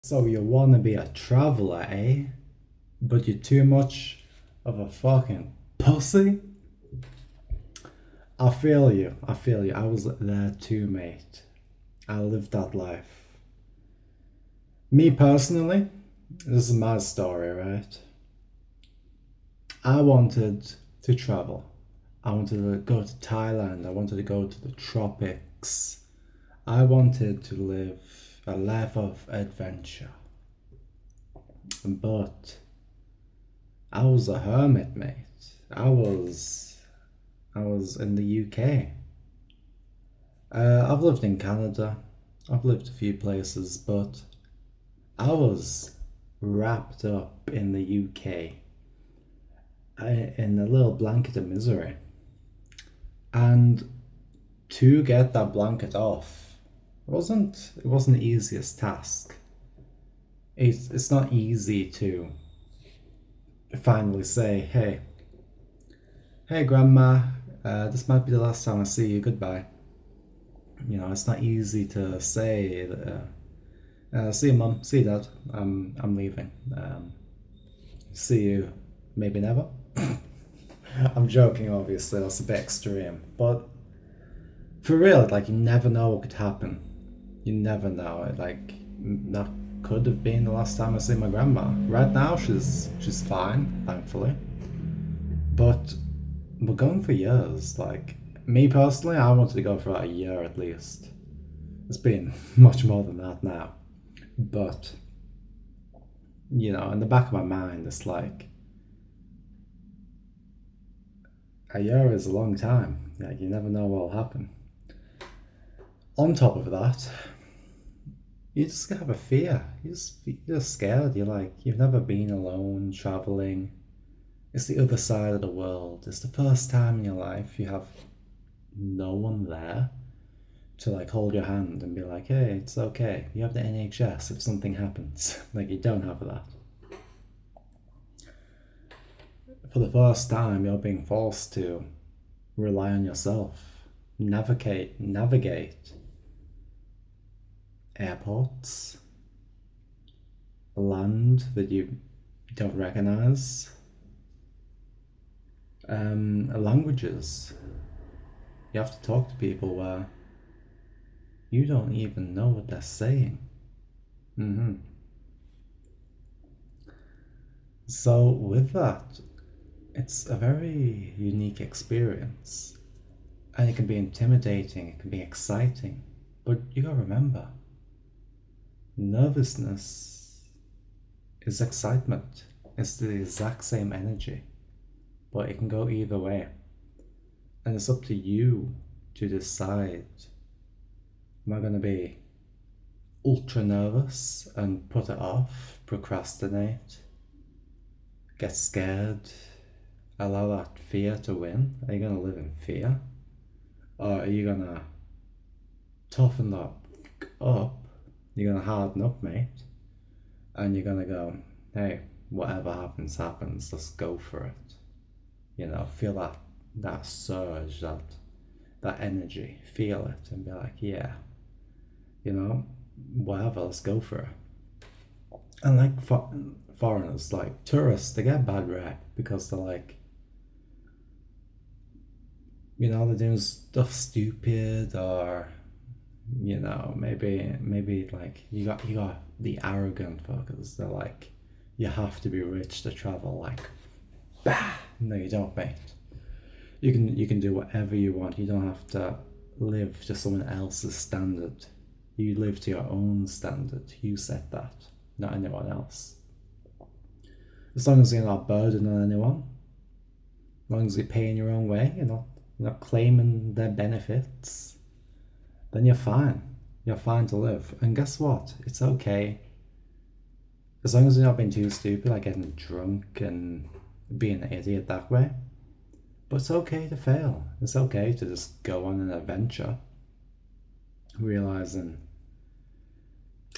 So you want to be a traveler, eh? But you're too much of a fucking pussy? I feel you. I feel you. I was there too, mate. I lived that life. Me personally, this is my story, right? I wanted to travel. I wanted to go to Thailand. I wanted to go to the tropics. I wanted to live a life of adventure. But I was a hermit, mate. I was in the UK. I've lived in Canada. I've lived a few places, but I was wrapped up in the UK in a little blanket of misery. And to get that blanket off wasn't the easiest task. It's not easy to finally say, hey, grandma, this might be the last time I see you. Goodbye. You know, it's not easy to say that. See you, mum. See you, dad. I'm leaving. See you, maybe never. I'm joking, obviously. That's a bit extreme, but for real, like you never know what could happen. You never know. Like that could have been the last time I see my grandma. Right now, she's fine, thankfully. But we're going for years. Like me personally, I wanted to go for about a year at least. It's been much more than that now. But you know, in the back of my mind, it's like a year is a long time. Like you never know what'll happen. On top of that, you just have a fear. You're just scared. You're like you've never been alone traveling. It's the other side of the world. It's the first time in your life you have no one there to like hold your hand and be like, hey, it's okay. You have the NHS if something happens. Like you don't have that. For the first time, you're being forced to rely on yourself, navigate airports, land that you don't recognize, languages. You have to talk to people where you don't even know what they're saying. hmm So, with that, it's a very unique experience. And it can be intimidating, it can be exciting. But you gotta remember, nervousness is excitement. It's the exact same energy, but it can go either way. And it's up to you to decide, am I gonna be ultra nervous and put it off, procrastinate, get scared, allow that fear to win? Are you gonna live in fear? Or are you gonna toughen up? You're gonna harden up, mate, and you're gonna go, hey, whatever happens, happens. Let's go for it. You know, feel that surge, that energy, feel it, and be like, yeah, you know, whatever. Let's go for it. And like foreigners, like tourists, they get a bad rap because they're like, you know, they're doing stuff stupid or maybe like you got the arrogant fuckers. They're like, you have to be rich to travel. Like, bah, no, you don't, mate. You can do whatever you want. You don't have to live to someone else's standard. You live to your own standard. You set that, not anyone else. As long as you're not burdened on anyone, as long as you're paying your own way, you're not claiming their benefits, then you're fine. You're fine to live. And guess what? It's okay. As long as you're not being too stupid, like getting drunk and being an idiot that way. But it's okay to fail. It's okay to just go on an adventure, realizing,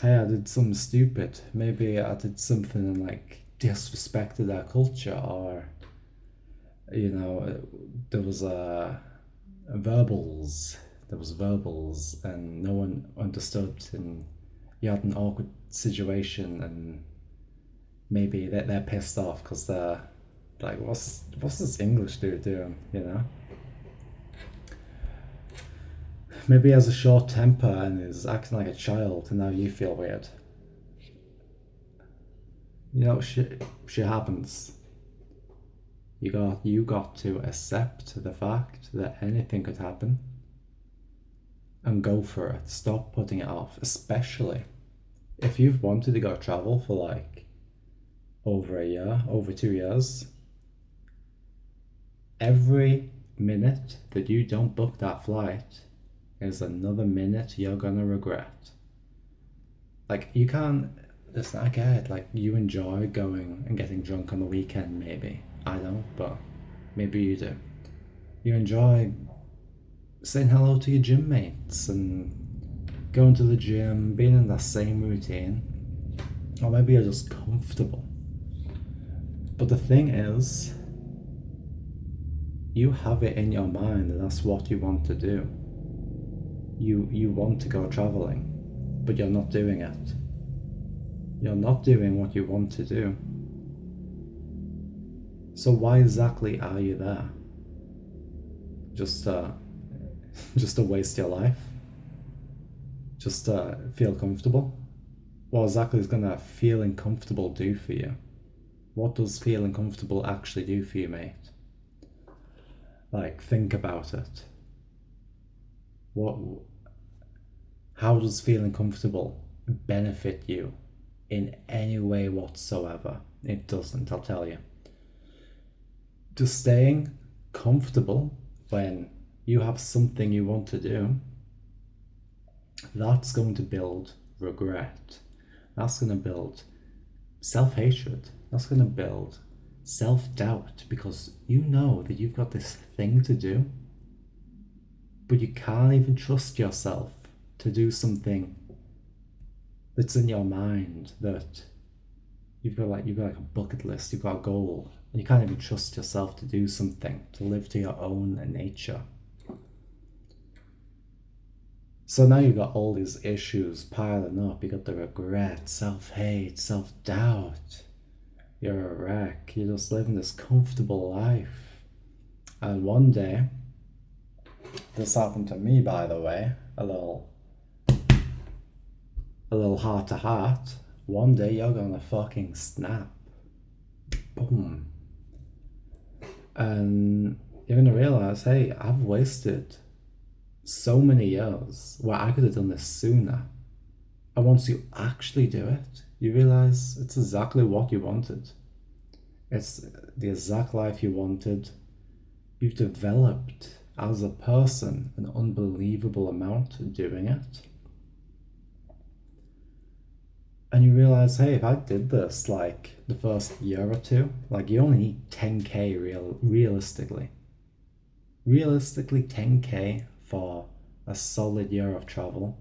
hey, I did something stupid. Maybe I did something and like disrespected our culture, or there was verbals. There was verbals, and no one understood, and you had an awkward situation and maybe they're pissed off because they're like, what's this English dude doing, you know? Maybe he has a short temper and is acting like a child, and now you feel weird. You know, shit happens. You got to accept the fact that anything could happen and go for it. Stop putting it off, especially if you've wanted to go travel for like over a year, over 2 years. Every minute that you don't book that flight is another minute you're gonna regret. Like, you can't. Listen, I get it. Like, you enjoy going and getting drunk on the weekend, maybe. I don't, but maybe you do. You enjoy saying hello to your gym mates and going to the gym, being in that same routine. Or maybe you're just comfortable. But the thing is, you have it in your mind that that's what you want to do. You want to go traveling, but you're not doing it. You're not doing what you want to do. So why exactly are you there? Just just to waste your life? Just to feel comfortable? What exactly is gonna feeling comfortable do for you? What does feeling comfortable actually do for you, mate? Like, think about it. What? How does feeling comfortable benefit you in any way whatsoever? It doesn't, I'll tell you. Just staying comfortable when you have something you want to do, that's going to build regret. That's going to build self-hatred. That's going to build self-doubt because you know that you've got this thing to do, but you can't even trust yourself to do something that's in your mind, that you've got like a bucket list, you've got a goal, and you can't even trust yourself to do something, to live to your own nature. So now you've got all these issues piling up. You got the regret, self-hate, self-doubt. You're a wreck. You're just living this comfortable life. And one day, this happened to me, by the way, a little heart to heart. One day you're gonna fucking snap. Boom. And you're gonna realize, hey, I've wasted so many years where I could have done this sooner. And once you actually do it, you realize it's exactly what you wanted. It's the exact life you wanted. You've developed as a person an unbelievable amount doing it. And you realize, hey, if I did this like the first year or two, like, you only need 10k realistically. Realistically, 10k for a solid year of travel.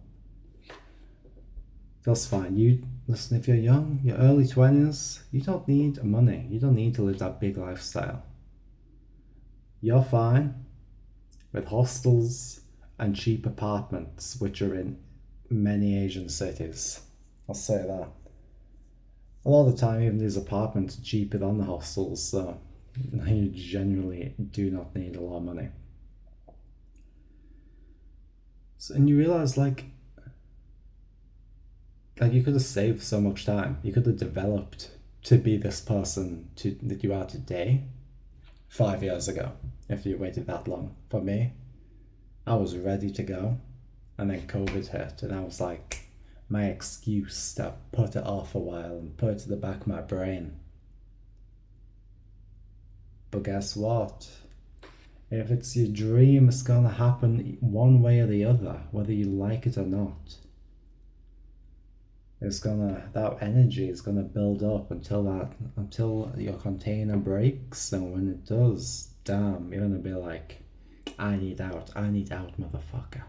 That's fine. You listen, if you're young, your early 20s, you don't need money. You don't need to live that big lifestyle. You're fine with hostels and cheap apartments, which are in many Asian cities. I'll say that. A lot of the time, even these apartments are cheaper than the hostels, so you genuinely do not need a lot of money. So, and you realize, like you could have saved so much time. You could have developed to be this person that you are today 5 years ago if you waited that long. For me, I was ready to go, and then COVID hit, and I was like, my excuse to put it off a while and put it to the back of my brain. But guess what? If it's your dream, it's gonna happen one way or the other, whether you like it or not. That energy is gonna build up until your container breaks, and when it does, damn, you're gonna be like, I need out, motherfucker.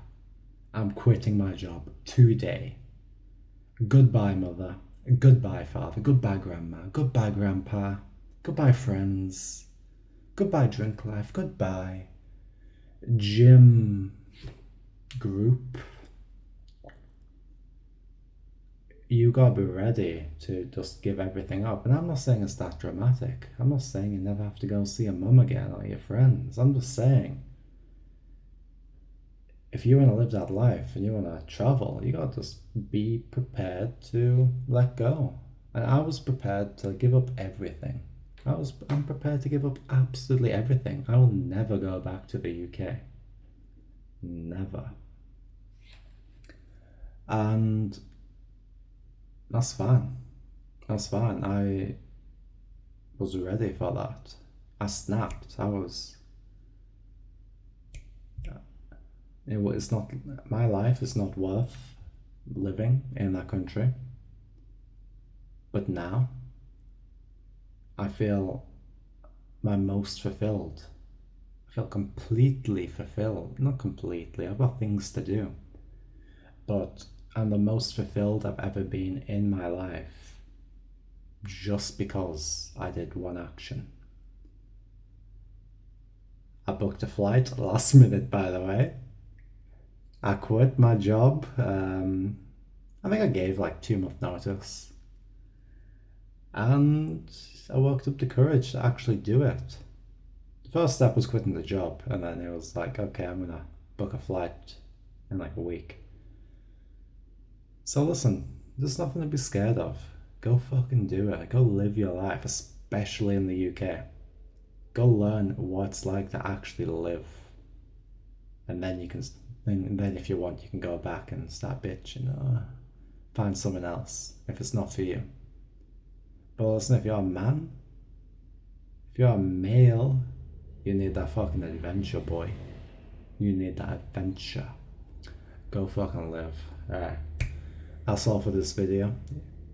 I'm quitting my job today. Goodbye, mother. Goodbye, father. Goodbye, grandma. Goodbye, grandpa. Goodbye, friends. Goodbye, drink life. Goodbye, gym group. you gotta be ready to just give everything up. And I'm not saying it's that dramatic. I'm not saying you never have to go see your mum again or your friends. I'm just saying, if you want to live that life and you want to travel, you gotta just be prepared to let go. And I was prepared to give up everything. I'm prepared to give up absolutely everything. I will never go back to the UK. Never. And that's fine. That's fine. I was ready for that. I snapped. It's not, my life is not worth living in that country. But now I feel my most fulfilled. I feel completely fulfilled. Not completely, I've got things to do. But I'm the most fulfilled I've ever been in my life just because I did one action. I booked a flight last minute, by the way. I quit my job. I think I gave like 2 month notice. And I worked up the courage to actually do it. The first step was quitting the job, and then it was like, okay, I'm gonna book a flight in like a week. So listen, there's nothing to be scared of. Go fucking do it. Go live your life, especially in the UK. Go learn what it's like to actually live. And then then if you want, you can go back and start bitching or find someone else if it's not for you. But listen, if you're a man, if you're a male, you need that fucking adventure, boy. You need that adventure. Go fucking live. Alright. That's all for this video.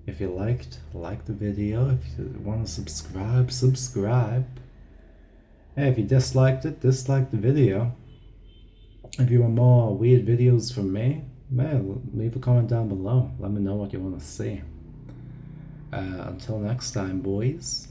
If you liked, like the video. If you want to subscribe, subscribe. Hey, if you disliked it, dislike the video. If you want more weird videos from me, leave a comment down below. Let me know what you want to see. Until next time, boys.